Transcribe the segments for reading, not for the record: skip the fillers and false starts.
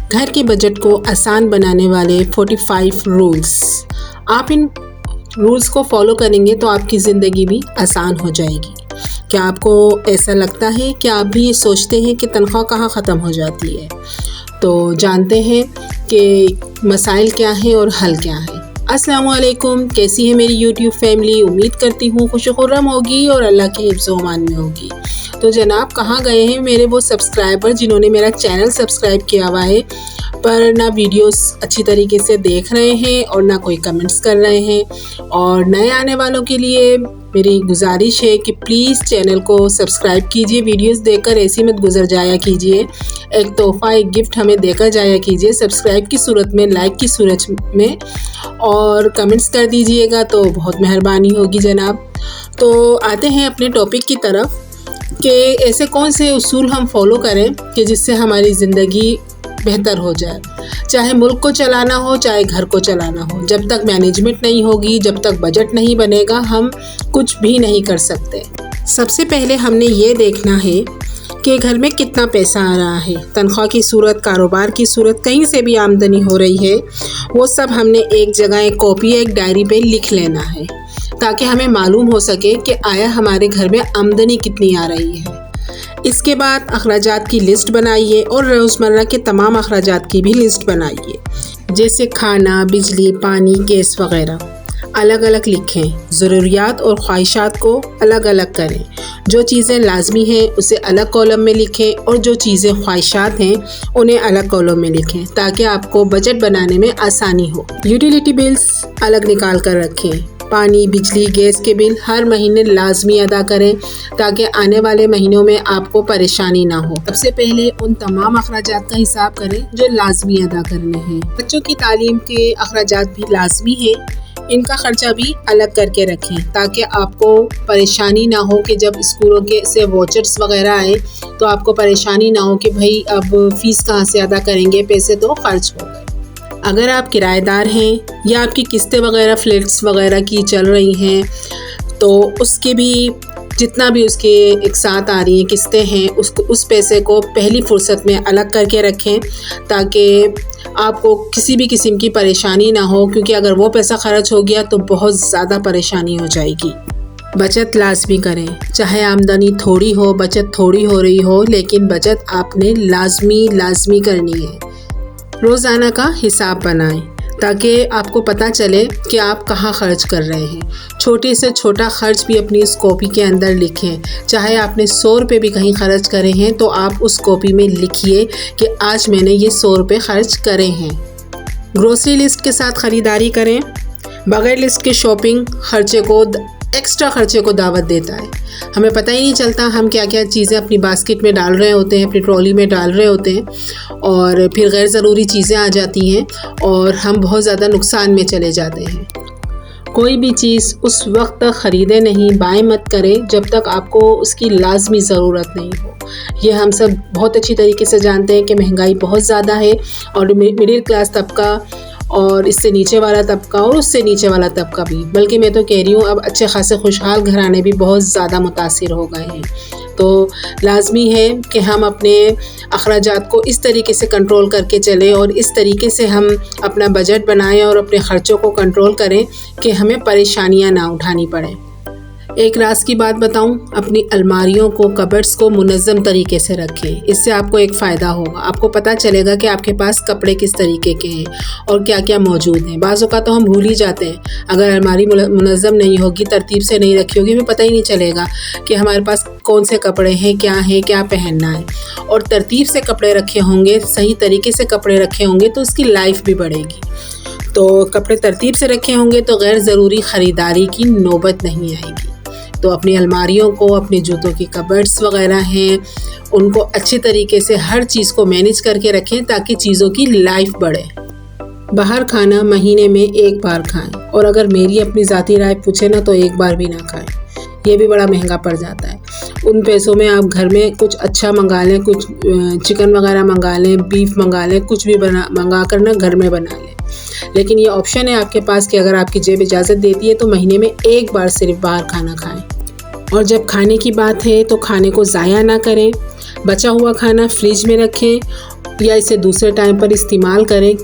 घर के बजट को आसान बनाने वाले 45 रूल्स। आप इन रूल्स को फॉलो करेंगे तो आपकी ज़िंदगी भी आसान हो जाएगी। क्या आपको ऐसा लगता है कि आप भी ये सोचते हैं कि तनख्वाह कहाँ ख़त्म हो जाती है? तो जानते हैं कि मसाइल क्या हैं और हल क्या है। अस्सलामुअलैकुम, कैसी है मेरी यूट्यूब फैमिली? उम्मीद करती हूँ खुश खुर्रम होगी और अल्लाह के हिफ्ज़-ओ-अमान में होगी। तो जनाब, कहाँ गए हैं मेरे वो सब्सक्राइबर जिन्होंने मेरा चैनल सब्सक्राइब किया हुआ है पर ना वीडियोस अच्छी तरीके से देख रहे हैं और ना कोई कमेंट्स कर रहे हैं। और नए आने वालों के लिए मेरी गुजारिश है कि प्लीज़ चैनल को सब्सक्राइब कीजिए। वीडियोस देखकर ऐसे मत गुजर जाया कीजिए। एक तोहफ़ा, एक गिफ्ट हमें देकर जाया कीजिए, सब्सक्राइब की सूरत में, लाइक की सूरत में, और कमेंट्स कर दीजिएगा तो बहुत मेहरबानी होगी जनाब। तो आते हैं अपने टॉपिक की तरफ कि ऐसे कौन से उसूल हम फॉलो करें कि जिससे हमारी ज़िंदगी बेहतर हो जाए। चाहे मुल्क को चलाना हो, चाहे घर को चलाना हो, जब तक मैनेजमेंट नहीं होगी, जब तक बजट नहीं बनेगा, हम कुछ भी नहीं कर सकते। सबसे पहले हमने ये देखना है कि घर में कितना पैसा आ रहा है। तनख्वाह की सूरत, कारोबार की सूरत, कहीं से भी आमदनी हो रही है, वो सब हमने एक जगह, एक कॉपी या एक डायरी पे लिख लेना है ताकि हमें मालूम हो सके कि आया हमारे घर में आमदनी कितनी आ रही है। इसके बाद अखराजात की लिस्ट बनाइए और रोज़मर्रा के तमाम अखराजात की भी लिस्ट बनाइए, जैसे खाना, बिजली, पानी, गैस वगैरह। अलग अलग लिखें। ज़रूरियात और ख्वाहिशात को अलग अलग करें। जो चीज़ें लाजमी हैं उसे अलग कॉलम में लिखें और जो चीज़ें ख्वाहिशात हैं उन्हें अलग कॉलम में लिखें ताकि आपको बजट बनाने में आसानी हो। यूटिलिटी बिल्स अलग निकाल कर रखें। पानी, बिजली, गैस के बिल हर महीने लाजमी अदा करें ताकि आने वाले महीनों में आपको परेशानी ना हो। सबसे पहले उन तमाम अखराजात का हिसाब करें जो लाजमी अदा करने हैं। बच्चों की तालीम के अखराजात भी लाजमी हैं, इनका ख़र्चा भी अलग करके रखें ताकि आपको परेशानी ना हो कि जब स्कूलों के से वॉचर्स वगैरह आए तो आपको परेशानी ना हो कि भाई अब फ़ीस कहाँ से अदा करेंगे, पैसे तो खर्च हो गए। अगर आप किराएदार हैं या आपकी किस्तें वगैरह फ्लैट्स वगैरह की चल रही हैं तो उसके भी जितना भी उसके एक साथ आ रही हैं किस्तें हैं, उस पैसे को पहली फुर्सत में अलग करके रखें ताकि आपको किसी भी किस्म की परेशानी ना हो, क्योंकि अगर वो पैसा खर्च हो गया तो बहुत ज़्यादा परेशानी हो जाएगी। बचत लाजमी करें। चाहे आमदनी थोड़ी हो, बचत थोड़ी हो रही हो, लेकिन बचत आपने लाजमी करनी है। रोज़ाना का हिसाब बनाएं ताकि आपको पता चले कि आप कहाँ खर्च कर रहे हैं। छोटे से छोटा खर्च भी अपनी इस कॉपी के अंदर लिखें। चाहे आपने 100 रुपये भी कहीं खर्च करे हैं तो आप उस कॉपी में लिखिए कि आज मैंने ये 100 रुपये खर्च करे हैं। ग्रोसरी लिस्ट के साथ ख़रीदारी करें। बगैर लिस्ट के शॉपिंग एक्स्ट्रा खर्चे को दावत देता है। हमें पता ही नहीं चलता हम क्या क्या चीज़ें अपनी बास्केट में डाल रहे होते हैं, अपनी ट्रॉली में डाल रहे होते हैं, और फिर गैर ज़रूरी चीज़ें आ जाती हैं और हम बहुत ज़्यादा नुकसान में चले जाते हैं। कोई भी चीज़ उस वक्त तक ख़रीदें नहीं, बाय मत करें जब तक आपको उसकी लाजमी ज़रूरत नहीं हो। ये हम सब बहुत अच्छी तरीके से जानते हैं कि महंगाई बहुत ज़्यादा है और मिडिल क्लास तबका और इससे नीचे वाला तबका और उससे नीचे वाला तबका भी, बल्कि मैं तो कह रही हूँ अब अच्छे खासे खुशहाल घराने भी बहुत ज़्यादा मुतासिर हो गए हैं। तो लाजमी है कि हम अपने अखराजात को इस तरीके से कंट्रोल करके चलें और इस तरीके से हम अपना बजट बनाएं और अपने ख़र्चों को कंट्रोल करें कि हमें परेशानियाँ ना उठानी पड़ें। एक राज की बात बताऊं, अपनी अलमारियों को, कबर्ड्स को मुनज़्ज़म तरीके से रखें। इससे आपको एक फ़ायदा होगा, आपको पता चलेगा कि आपके पास कपड़े किस तरीके के हैं और क्या क्या मौजूद हैं। बाज़ औक़ात तो हम भूल ही जाते हैं। अगर अलमारी मुनज़्ज़म नहीं होगी, तरतीब से नहीं रखी होगी, हमें पता ही नहीं चलेगा कि हमारे पास कौन से कपड़े हैं, क्या पहनना है। और तरतीब से कपड़े रखे होंगे, सही तरीके से कपड़े रखे होंगे तो उसकी लाइफ भी बढ़ेगी। तो कपड़े तरतीब से रखे होंगे तो गैर ज़रूरी ख़रीदारी की नौबत नहीं आएगी। तो अपनी अलमारियों को, अपने जूतों की कबर्ड्स वगैरह हैं, उनको अच्छे तरीके से हर चीज़ को मैनेज करके रखें ताकि चीज़ों की लाइफ बढ़े। बाहर खाना महीने में 1 बार खाएं और अगर मेरी अपनी ज़ाती राय पूछे ना तो 1 बार भी ना खाएं, ये भी बड़ा महंगा पड़ जाता है। उन पैसों में आप घर में कुछ अच्छा मंगा लें, कुछ चिकन वगैरह मंगा लें, बीफ मंगा लें, कुछ भी मंगा कर ना घर में बना लें। लेकिन ये ऑप्शन है आपके पास कि अगर आपकी जेब इजाज़त देती है तो महीने में 1 बार सिर्फ बाहर खाना खाएं। और जब खाने की बात है तो खाने को ज़ाया ना करें। बचा हुआ खाना फ्रिज में रखें या इसे दूसरे टाइम पर इस्तेमाल करें।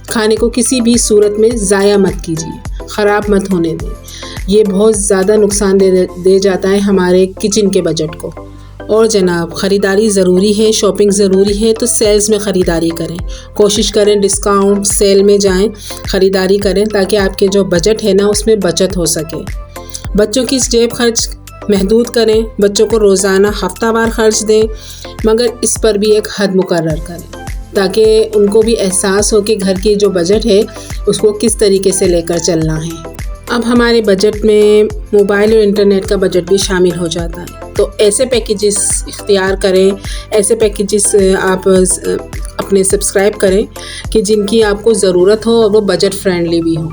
खाने को किसी भी सूरत में ज़ाया मत कीजिए, ख़राब मत होने दें। ये बहुत ज़्यादा नुकसान दे जाता है हमारे किचन के बजट को। और जनाब, ख़रीदारी ज़रूरी है, शॉपिंग ज़रूरी है, तो सेल्स में ख़रीदारी करें। कोशिश करें डिस्काउंट सेल में जाएं, ख़रीदारी करें ताकि आपके जो बजट है ना उसमें बचत हो सके। बच्चों की जेब खर्च महदूद करें, बच्चों को रोज़ाना हफ्तावार खर्च दें, मगर इस पर भी एक हद मुकर्रर करें ताकि उनको भी एहसास हो कि घर की जो बजट है उसको किस तरीके से लेकर चलना है। अब हमारे बजट में मोबाइल और इंटरनेट का बजट भी शामिल हो जाता है, तो ऐसे पैकेजेस इख्तियार करें, ऐसे पैकेजेस आप अपने सब्सक्राइब करें कि जिनकी आपको ज़रूरत हो और वो बजट फ्रेंडली भी हो।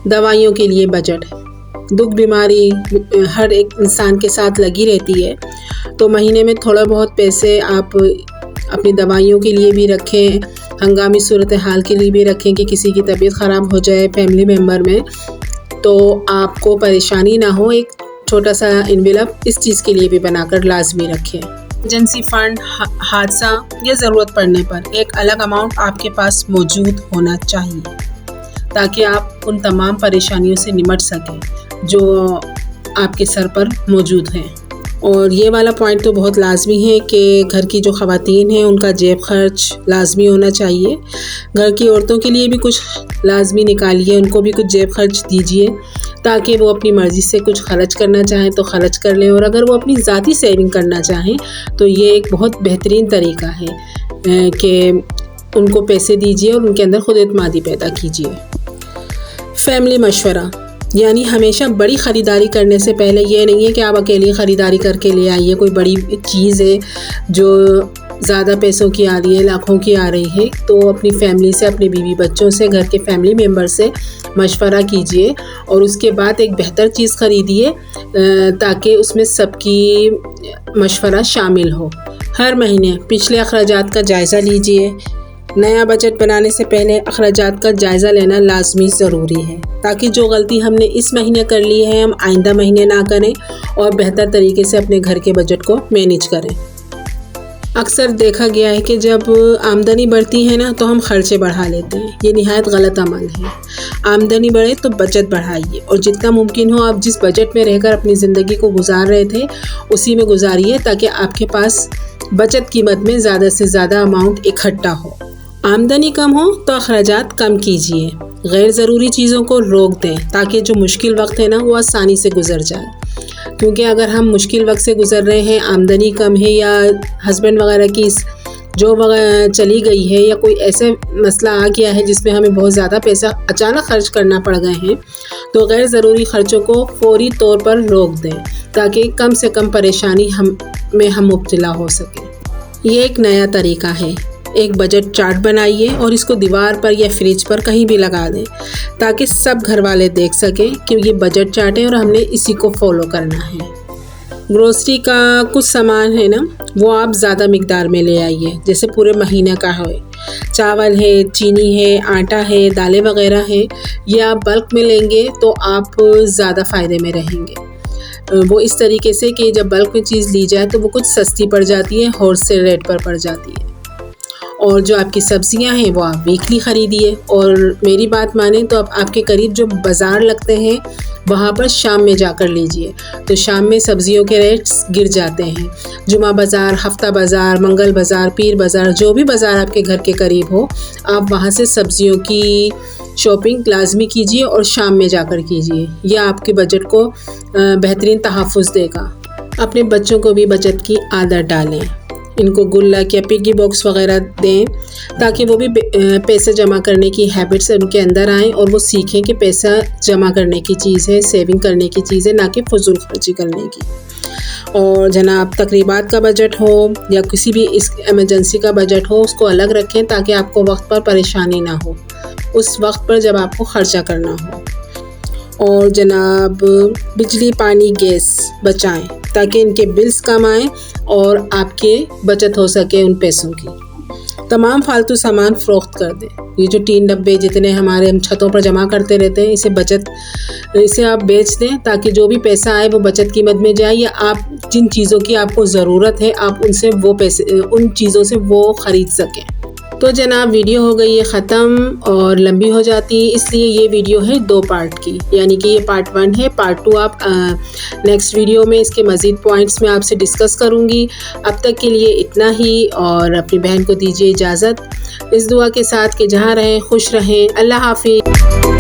दवाइयों के लिए बजट है, दुख बीमारी हर एक इंसान के साथ लगी रहती है, तो महीने में थोड़ा बहुत पैसे आप अपनी दवाइयों के लिए भी रखें, हंगामी सूरत हाल के लिए भी रखें कि किसी की तबीयत ख़राब हो जाए फैमिली मेम्बर में तो आपको परेशानी ना हो। एक छोटा सा एनवेलप इस चीज़ के लिए भी बनाकर लाजमी रखें। इमरजेंसी फ़ंड, हादसा या ज़रूरत पड़ने पर एक अलग अमाउंट आपके पास मौजूद होना चाहिए ताकि आप उन तमाम परेशानियों से निपट सकें जो आपके सर पर मौजूद हैं। और ये वाला पॉइंट तो बहुत लाजमी है कि घर की जो ख़वातीन हैं उनका जेब खर्च लाजमी होना चाहिए। घर की औरतों के लिए भी कुछ लाजमी निकालिए, उनको भी कुछ जेब खर्च दीजिए ताकि वो अपनी मर्ज़ी से कुछ खर्च करना चाहें तो खर्च कर लें, और अगर वो अपनी ज़ाती सेविंग करना चाहें तो ये एक बहुत बेहतरीन तरीका है कि उनको पैसे दीजिए और उनके अंदर खुद एतमादी पैदा कीजिए। फैमिली मशवरा, यानी हमेशा बड़ी ख़रीदारी करने से पहले ये नहीं है कि आप अकेली ख़रीदारी करके ले आइए। कोई बड़ी चीज़ है जो ज़्यादा पैसों की आ रही है, लाखों की आ रही है, तो अपनी फैमिली से, अपने बीवी बच्चों से, घर के फैमिली मेम्बर से मशवरा कीजिए और उसके बाद एक बेहतर चीज़ ख़रीदिए ताकि उसमें सबकी मशवरा शामिल हो। हर महीने पिछले अखराजात का जायज़ा लीजिए। नया बजट बनाने से पहले अखराजात का जायज़ा लेना लाजमी ज़रूरी है ताकि जो गलती हमने इस महीने कर ली है हम आइंदा महीने ना करें और बेहतर तरीके से अपने घर के बजट को मैनेज करें। अक्सर देखा गया है कि जब आमदनी बढ़ती है ना तो हम खर्चे बढ़ा लेते हैं। ये निहायत गलत अमल है। आमदनी बढ़े तो बचत बढ़ाइए और जितना मुमकिन हो आप जिस बजट में रहकर अपनी ज़िंदगी को गुजार रहे थे उसी में गुजारिए ताकि आपके पास बचत कीमत में ज़्यादा से ज़्यादा अमाउंट इकट्ठा हो। आमदनी कम हो तो अखराजात कम कीजिए, गैर ज़रूरी चीज़ों को रोक दें ताकि जो मुश्किल वक्त है ना वो आसानी से गुजर जाए। क्योंकि अगर हम मुश्किल वक्त से गुजर रहे हैं, आमदनी कम है या हस्बैंड वगैरह की जॉब वगैरह चली गई है या कोई ऐसे मसला आ गया है जिसमें हमें बहुत ज़्यादा पैसा अचानक खर्च करना पड़ गए हैं, तो गैर ज़रूरी खर्चों को फौरी तौर पर रोक दें ताकि कम से कम परेशानी हम मुब्तला हो सके। ये एक नया तरीका है। एक बजट चार्ट बनाइए और इसको दीवार पर या फ्रिज पर कहीं भी लगा दें ताकि सब घर वाले देख सकें कि ये बजट चार्ट है और हमने इसी को फॉलो करना है। ग्रोसरी का कुछ सामान है ना वो आप ज़्यादा मिकदार में ले आइए, जैसे पूरे महीने का है, चावल है, चीनी है, आटा है, दालें वगैरह है, ये आप बल्क में लेंगे तो आप ज़्यादा फ़ायदे में रहेंगे। वो इस तरीके से कि जब बल्क में चीज़ ली जाए तो वो कुछ सस्ती पड़ जाती है, होलसेल रेट पर पड़ जाती है। और जो आपकी सब्जियां हैं वो आप वीकली ख़रीदिए और मेरी बात माने तो अब आपके करीब जो बाज़ार लगते हैं वहाँ पर शाम में जाकर लीजिए, तो शाम में सब्जियों के रेट्स गिर जाते हैं। जुमा बाज़ार, हफ्ता बाज़ार, मंगल बाज़ार, पीर बाज़ार, जो भी बाज़ार आपके घर के करीब हो आप वहाँ से सब्जियों की शॉपिंग लाजमी कीजिए और शाम में जाकर कीजिए। यह आपके बजट को बेहतरीन तहफ़्फ़ुज़ देगा। अपने बच्चों को भी बचत की आदत डालें, इनको गुल्लक या पिगी बॉक्स वगैरह दें ताकि वो भी पैसे जमा करने की हैबिट्स उनके अंदर आएँ और वो सीखें कि पैसा जमा करने की चीज़ है, सेविंग करने की चीज़ है, ना कि फजूल खर्ची करने की। और जनाब तकरीबात का बजट हो या किसी भी इस एमरजेंसी का बजट हो उसको अलग रखें ताकि आपको वक्त पर परेशानी ना हो, उस वक्त पर जब आपको ख़र्चा करना हो। और जनाब बिजली, पानी, गैस बचाएं ताकि इनके बिल्स कम आएँ और आपके बचत हो सके उन पैसों की। तमाम फालतू सामान फ़रोख्त कर दें। ये जो 3 डब्बे जितने हमारे हम छतों पर जमा करते रहते हैं इसे आप बेच दें ताकि जो भी पैसा आए वो बचत कीमत में जाए, या आप जिन चीज़ों की आपको ज़रूरत है आप उन चीज़ों से वो ख़रीद सकें। तो जनाब वीडियो हो गई है ख़त्म और लंबी हो जाती है, इसलिए ये वीडियो है 2 पार्ट की, यानी कि ये पार्ट 1 है। पार्ट 2 आप नेक्स्ट वीडियो में इसके मज़ीद पॉइंट्स में आपसे डिस्कस करूँगी। अब तक के लिए इतना ही और अपनी बहन को दीजिए इजाज़त, इस दुआ के साथ कि जहाँ रहें खुश रहें। अल्लाह हाफ़िज़।